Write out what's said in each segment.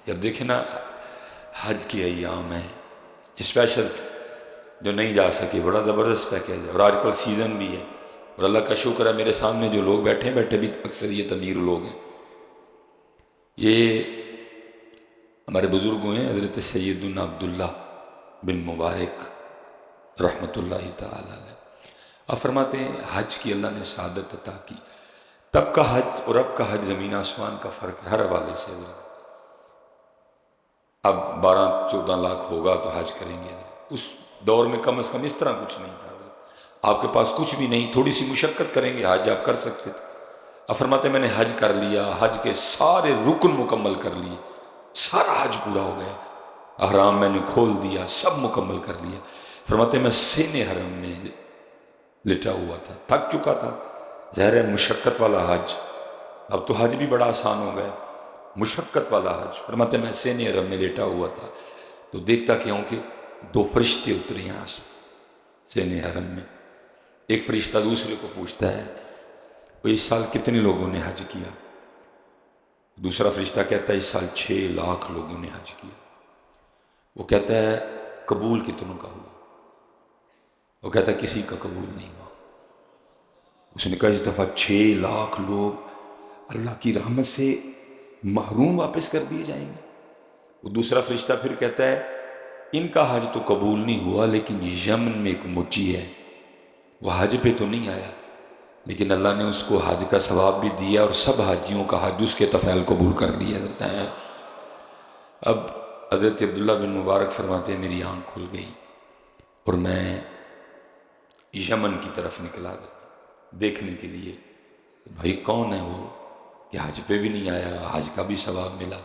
اب دیکھیں نا حج کے ایام ہیں اسپیشل، جو نہیں جا سکے بڑا زبردست پیکیج ہے، اور آج کل سیزن بھی ہے، اور اللہ کا شکر ہے میرے سامنے جو لوگ بیٹھے بھی اکثریت امیر لوگ ہیں۔ یہ ہمارے بزرگوں ہیں، حضرت سیدنا عبداللہ بن مبارک رحمۃ اللہ تعالی علیہ، آپ فرماتے ہیں حج کی اللہ نے سعادت عطا کی۔ تب کا حج اور اب کا حج زمین آسمان کا فرق ہے ہر حوالے سے۔ اب 12-14 لاکھ ہوگا تو حج کریں گے، اس دور میں کم از کم اس طرح کچھ نہیں تھا، آپ کے پاس کچھ بھی نہیں، تھوڑی سی مشقت کریں گے حج آپ کر سکتے تھے۔ اب فرماتے ہیں میں نے حج کر لیا، حج کے سارے رکن مکمل کر لیے، سارا حج پورا ہو گیا، احرام میں نے کھول دیا، سب مکمل کر لیا۔ فرماتے ہیں میں سین حرم میں لٹا ہوا تھا، تھک چکا تھا، ظاہر ہے مشقت والا حج، اب تو حج بھی بڑا آسان ہو گیا، مشقت والا حج۔ فرماتے ہیں میں سین حرم میں لیٹا ہوا تھا تو دیکھتا کیا ہوں کہ 2 فرشتے اترے یہاں سے سین حرم میں۔ ایک فرشتہ دوسرے کو پوچھتا ہے وہ اس سال کتنے لوگوں نے حج کیا؟ دوسرا فرشتہ کہتا ہے اس سال 6 لاکھ لوگوں نے حج کیا۔ وہ کہتا ہے قبول کتنوں کا ہوا؟ وہ کہتا ہے کسی کا قبول نہیں ہوا۔ اس نے کہا اس دفعہ 6 لاکھ لوگ اللہ کی رحمت سے محروم واپس کر دیے جائیں گے۔ وہ دوسرا فرشتہ پھر کہتا ہے ان کا حج تو قبول نہیں ہوا، لیکن یمن میں ایک مچی ہے، وہ حج پہ تو نہیں آیا لیکن اللہ نے اس کو حج کا ثواب بھی دیا، اور سب حاجیوں کا حج اس کے طفیل قبول کر لیا جاتا ہے۔ اب حضرت عبداللہ بن مبارک فرماتے ہیں میری آنکھ کھل گئی اور میں یمن کی طرف نکلا دیکھنے کے لیے، بھائی کون ہے وہ کہ حج پہ بھی نہیں آیا، حج کا بھی ثواب ملا،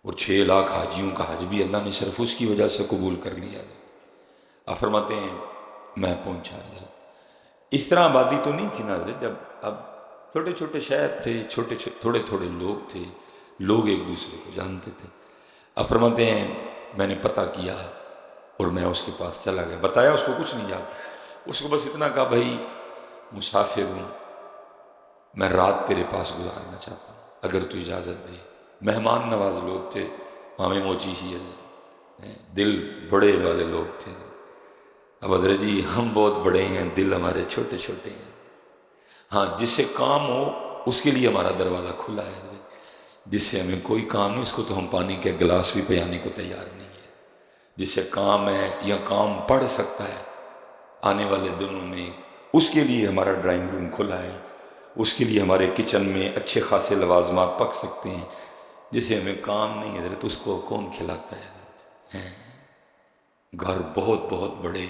اور 6 لاکھ حاجیوں کا حج بھی اللہ نے صرف اس کی وجہ سے قبول کر لیا۔ آپ فرماتے ہیں میں پہنچا، اس طرح آبادی تو نہیں تھی نا حضرت، جب اب چھوٹے چھوٹے شہر تھے، تھوڑے تھوڑے لوگ تھے، لوگ ایک دوسرے کو جانتے تھے۔ آپ فرماتے ہیں میں نے پتہ کیا اور میں اس کے پاس چلا گیا، بتایا اس کو کچھ نہیں یاد، اس کو بس اتنا کہا بھائی مسافر ہوں، میں رات تیرے پاس گزارنا چاہتا ہوں اگر تو اجازت دے۔ مہمان نواز لوگ تھے، مامے موچی سی ہے، دل بڑے والے لوگ تھے۔ اب حضرت جی ہم بہت بڑے ہیں، دل ہمارے چھوٹے چھوٹے ہیں، ہاں جس سے کام ہو اس کے لیے ہمارا دروازہ کھلا ہے حضرت، جس سے ہمیں کوئی کام نہیں اس کو تو ہم پانی کے گلاس بھی پلانے کو تیار نہیں ہے، جس سے کام ہے یا کام پڑ سکتا ہے آنے والے دنوں میں اس کے لیے ہمارا ڈرائنگ روم کھلا ہے، اس کے لیے ہمارے کچن میں اچھے خاصے لوازمات پک سکتے ہیں، جسے ہمیں کام نہیں حضرت اس کو کون کھلاتا ہے حضرت؟ گھر بہت بہت بڑے،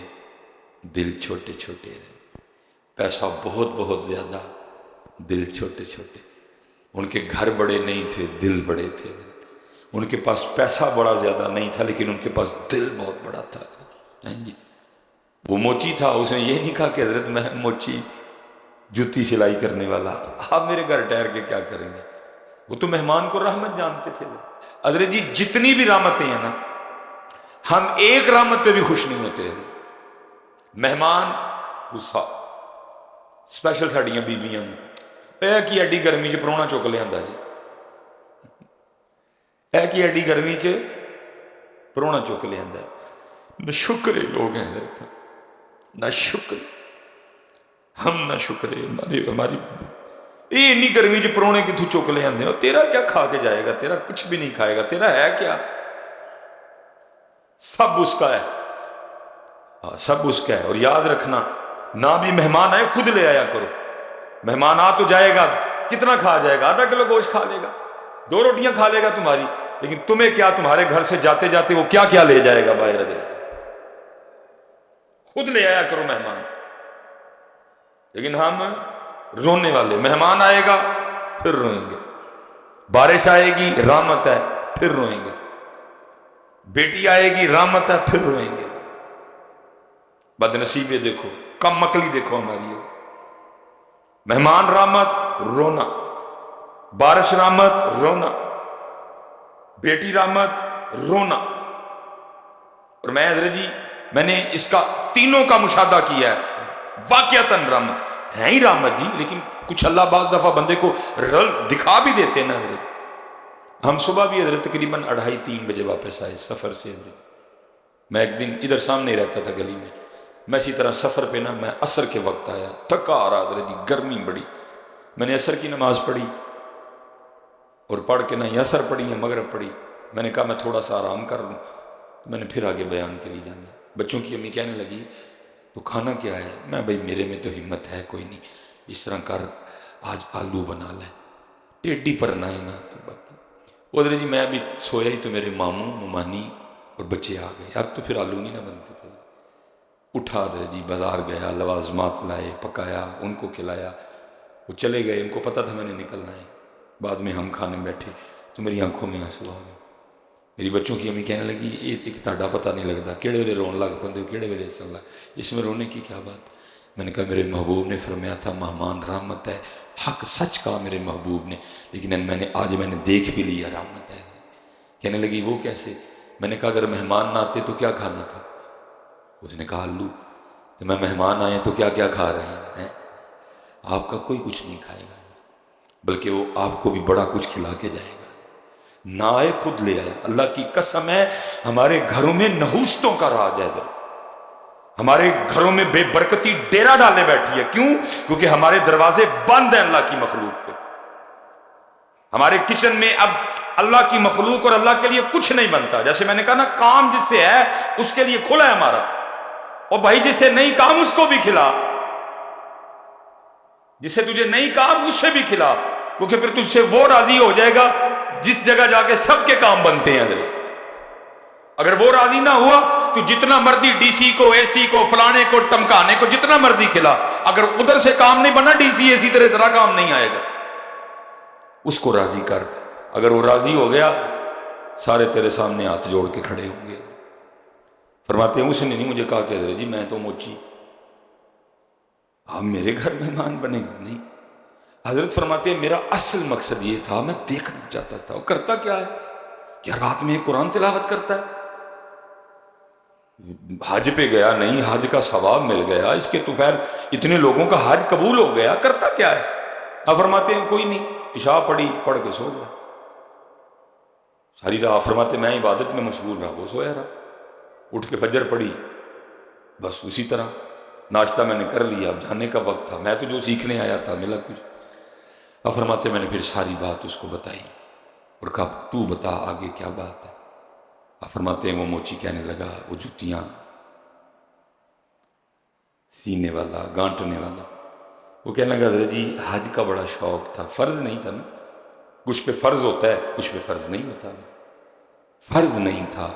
دل چھوٹے چھوٹے، پیسہ بہت بہت زیادہ، دل چھوٹے چھوٹے۔ ان کے گھر بڑے نہیں تھے، دل بڑے تھے، ان کے پاس پیسہ بڑا زیادہ نہیں تھا لیکن ان کے پاس دل بہت بڑا تھا۔ وہ موچی تھا، اس نے یہ نہیں کہا کہ حضرت میں موچی جوتی سلائی کرنے والا، آپ میرے گھر ٹھہر کے کیا کریں گے؟ وہ تو مہمان کو رحمت جانتے تھے۔ حضرت جی جتنی بھی رحمتیں ہیں نا، ہم ایک رحمت پہ بھی خوش نہیں ہوتے۔ مہمان غصہ، سپیشل ساڑیاں بیبیاں اے کی ایڈی گرمی چ پرونا چک لیا جی، اے کی ایڈی گرمی چ پرونا چک لیا، نہ شکر لوگ ہیں حضرت، نہ شکر، ہم نہ شکر ہماری یہ انی گرمی چ پرونے کتوں چک لے آتے ہو، تیرا کیا کھا کے جائے گا، تیرا کچھ بھی نہیں کھائے گا، تیرا ہے کیا، سب اس کا ہے، سب اس کا ہے۔ اور یاد رکھنا نہ بھی مہمان آئے خود لے آیا کرو، مہمان آ تو جائے گا کتنا کھا جائے گا، آدھا کلو گوشت کھا لے گا، 2 روٹیاں کھا لے گا تمہاری، لیکن تمہیں کیا، تمہارے گھر سے جاتے جاتے وہ کیا کیا لے جائے گا باہر دے، خود لے آیا کرو مہمان۔ لیکن ہم رونے والے، مہمان آئے گا پھر روئیں گے، بارش آئے گی رحمت ہے پھر روئیں گے، بیٹی آئے گی رحمت ہے پھر روئیں گے، بد نصیبیں دیکھو، کم عقلی دیکھو ہماری، مہمان رحمت رونا، بارش رحمت رونا، بیٹی رحمت رونا۔ اور میں حضرت جی میں نے اس کا تینوں کا مشاہدہ کیا ہے، واقعتاً رحمت ہے ہی رحمت جی، لیکن کچھ اللہ بعض دفعہ بندے کو رل دکھا بھی دیتے ہیں نا حضرت، ہم صبح بھی حضرت تقریباً 2:30-3 بجے واپس آئے سفر سے حضرت۔ میں ایک دن ادھر سامنے ہی رہتا تھا گلی میں اسی طرح سفر پہ نا، میں عصر کے وقت آیا، تھکا آ رہا حضرت جی، گرمی بڑی، میں نے عصر کی نماز پڑھی اور پڑھ کے نہ ہی عصر پڑھی ہے مغرب پڑھی، میں نے کہا میں تھوڑا سا آرام کر لوں، تو میں نے پھر آگے بیان کے لیے جانا۔ بچوں کی امی کہنے لگی تو کھانا کیا ہے؟ میں بھائی میرے میں تو ہمت ہے کوئی نہیں، اس طرح کر آج آلو بنا لیں، ٹیڈی پر نہ ہی نہ تو باقی ادھر جی میں ابھی سویا ہی تو میرے ماموں ممانی اور بچے آ گئے، اب تو پھر آلو نہیں نہ بنتے تھے، اٹھا دے جی بازار گیا، لوازمات لائے، پکایا، ان کو کھلایا، وہ چلے گئے، ان کو پتہ تھا میں نے نکلنا ہے، بعد میں ہم کھانے بیٹھے تو میری آنکھوں میں آنسو آ گئے۔ میری بچوں کی امی کہنے لگی ایک تہاڈا پتہ نہیں لگتا کہڑے ویلے رون لگ پندے ہو، کہڑے ویلے ہسن لگ، اس میں رونے کی کیا بات؟ میں نے کہا میرے محبوب نے فرمایا تھا مہمان رحمت ہے، حق سچ کہا میرے محبوب نے، لیکن آج میں نے دیکھ بھی لیا رحمت ہے۔ کہنے لگی وہ کیسے؟ میں نے کہا اگر مہمان نہ آتے تو کیا کھانا تھا؟ اس نے کہا آلو۔ تو میں مہمان آئے تو کیا کیا کھا رہے ہیں؟ آپ کا کوئی کچھ نہیں کھائے گا، بلکہ وہ آپ کو بھی بڑا کچھ کھلا کے جائے گا، نہ آئے خود لے آئے۔ اللہ کی قسم ہے ہمارے گھروں میں نحوستوں کا راج ہے، ہمارے گھروں میں بے برکتی ڈیرا ڈالنے بیٹھی ہے۔ کیوں؟ کیونکہ ہمارے دروازے بند ہیں اللہ کی مخلوق پہ۔ ہمارے کچن میں اب اللہ کی مخلوق اور اللہ کے لیے کچھ نہیں بنتا۔ جیسے میں نے کہا نا کام جس سے ہے اس کے لیے کھلا ہے ہمارا، اور بھائی جسے نہیں کام اس کو بھی کھلا، جسے تجھے نہیں کام اس سے بھی کھلا، کیونکہ پھر تجھ سے وہ راضی ہو جائے گا جس جگہ جا کے سب کے کام بنتے ہیں۔ اگر وہ راضی نہ ہوا تو جتنا مرضی ڈی سی کو، اے سی کو، فلانے کو، ٹمکانے کو جتنا مرضی کھلا، اگر ادھر سے کام نہیں بنا ڈی سی اے سی تیرے طرح کام نہیں آئے گا۔ اس کو راضی کر، اگر وہ راضی ہو گیا سارے تیرے سامنے ہاتھ جوڑ کے کھڑے ہوں گے۔ فرماتے ہیں اس نے نہیں مجھے کہا کہ حضرت جی میں تو موچی، آپ میرے گھر مہمان بنے گا؟ نہیں۔ حضرت فرماتے ہیں میرا اصل مقصد یہ تھا، میں دیکھنا چاہتا تھا وہ کرتا کیا ہے، کیا رات میں قرآن تلاوت کرتا ہے؟ حج پہ گیا نہیں، حج کا ثواب مل گیا، اس کے تو خیر اتنے لوگوں کا حج قبول ہو گیا، کرتا کیا ہے؟ آپ فرماتے ہیں کوئی نہیں، عشاء پڑھی، پڑھ کے سو گیا ساری رات۔ فرماتے میں عبادت میں مشغول رہا، وہ سویا رہا، اٹھ کے فجر پڑھی، بس اسی طرح ناشتہ میں نے کر لیا، اب جانے کا وقت تھا، میں تو جو سیکھنے آیا تھا ملا کچھ۔ اب فرماتے میں نے پھر ساری بات اس کو بتائی اور کہا تو بتا آگے کیا بات ہے؟ اب فرماتے ہیں وہ موچی کہنے لگا وہ جوتیاں سینے والا، گانٹنے والا، وہ کہنے لگا حضرت جی حج کا بڑا شوق تھا، فرض نہیں تھا نا، کچھ پہ فرض ہوتا ہے کچھ پہ فرض نہیں ہوتا، فرض نہیں تھا۔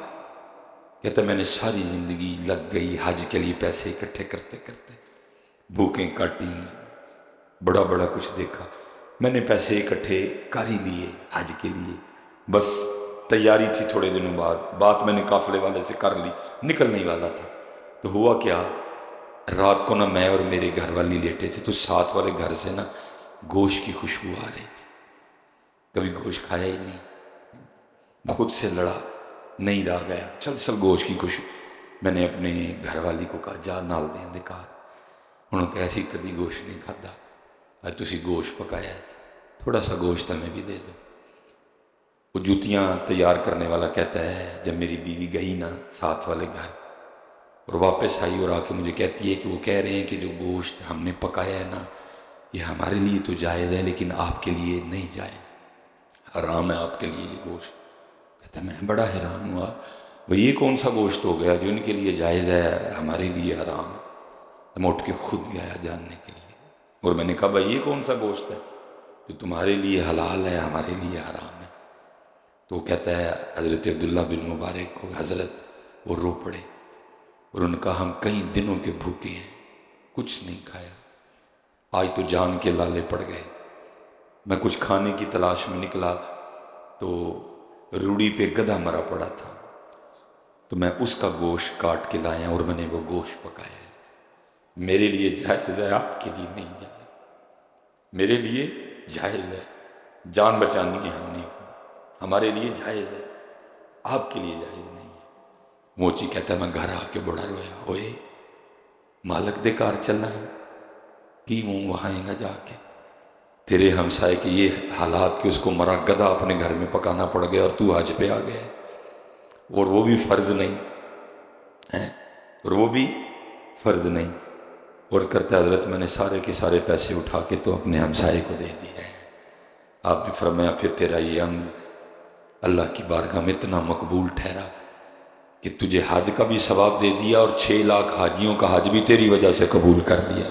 کہتا میں نے ساری زندگی لگ گئی حج کے لیے پیسے اکٹھے کرتے کرتے، بھوکیں کاٹی، بڑا بڑا کچھ دیکھا، میں نے پیسے اکٹھے کر ہی لیے حج کے لیے، بس تیاری تھی تھوڑے دنوں بعد، بات میں نے قافلے والے سے کر لی، نکلنے ہی والا تھا۔ تو ہوا کیا، رات کو نہ میں اور میرے گھر والی لیٹے تھے تو ساتھ والے گھر سے نا گوشت کی خوشبو آ رہی تھی، کبھی گوشت کھایا ہی نہیں، خود سے لڑا، نہیں رہ گیا، چل گوشت کی خوشبو۔ میں نے اپنے گھر والی کو کہا جا نال دیں دے کار، انہوں نے کہا ایسی کدی گوشت نہیں کھادا، آج تسی گوشت پکایا ہے، تھوڑا سا گوشت ہمیں بھی دے دو۔ وہ جوتیاں تیار کرنے والا کہتا ہے جب میری بیوی گئی نا ساتھ والے گھر اور واپس آئی اور آ کے مجھے کہتی ہے کہ وہ کہہ رہے ہیں کہ جو گوشت ہم نے پکایا ہے نا یہ ہمارے لیے تو جائز ہے لیکن آپ کے لیے نہیں جائز، حرام ہے آپ کے لیے یہ گوشت۔ کہتا ہے میں بڑا حیران ہوا، وہ یہ کون سا گوشت ہو گیا جو ان کے لیے جائز ہے ہمارے لیے حرام ہے؟ میں اٹھ کے خود گیا جاننے کے لیے، اور میں نے کہا بھائی یہ کون سا گوشت ہے جو تمہارے لیے حلال ہے ہمارے لیے حرام ہے؟ تو وہ کہتا ہے حضرت عبداللہ بن مبارک کو حضرت وہ رو پڑے اور ان کا ہم کئی دنوں کے بھوکے ہیں، کچھ نہیں کھایا، آج تو جان کے لالے پڑ گئے۔ میں کچھ کھانے کی تلاش میں نکلا تو روڑی پہ گدھا مرا پڑا تھا، تو میں اس کا گوشت کاٹ کے لایا اور میں نے وہ گوشت پکایا ہے۔ میرے لیے جائز ہے، آپ کے لیے نہیں جائز، میرے لیے جائز ہے، جان بچانی ہے ہم نے، ہمارے لیے جائز ہے، آپ کے لیے جائز نہیں ہے۔ موچی کہتا ہے میں گھر آ کے بڑا رویا، ہوئے مالک دے کار چلنا ہے کی منہ وہائیں گا جا کے، تیرے ہمسائے کے یہ حالات کہ اس کو مرا گدھا اپنے گھر میں پکانا پڑ گیا اور تو حج پہ آ گیا، اور وہ بھی فرض نہیں ہے، اور وہ بھی فرض نہیں، اور کرتا ہے حضرت میں نے سارے کے سارے پیسے اٹھا کے تو اپنے ہمسائے کو دے دیے۔ آپ نے فرمایا پھر تیرا یہ عمل اللہ کی بارگاہ میں اتنا مقبول ٹھہرا کہ تجھے حج کا بھی ثواب دے دیا، اور 6 لاکھ حاجیوں کا حج بھی تیری وجہ سے قبول کر لیا۔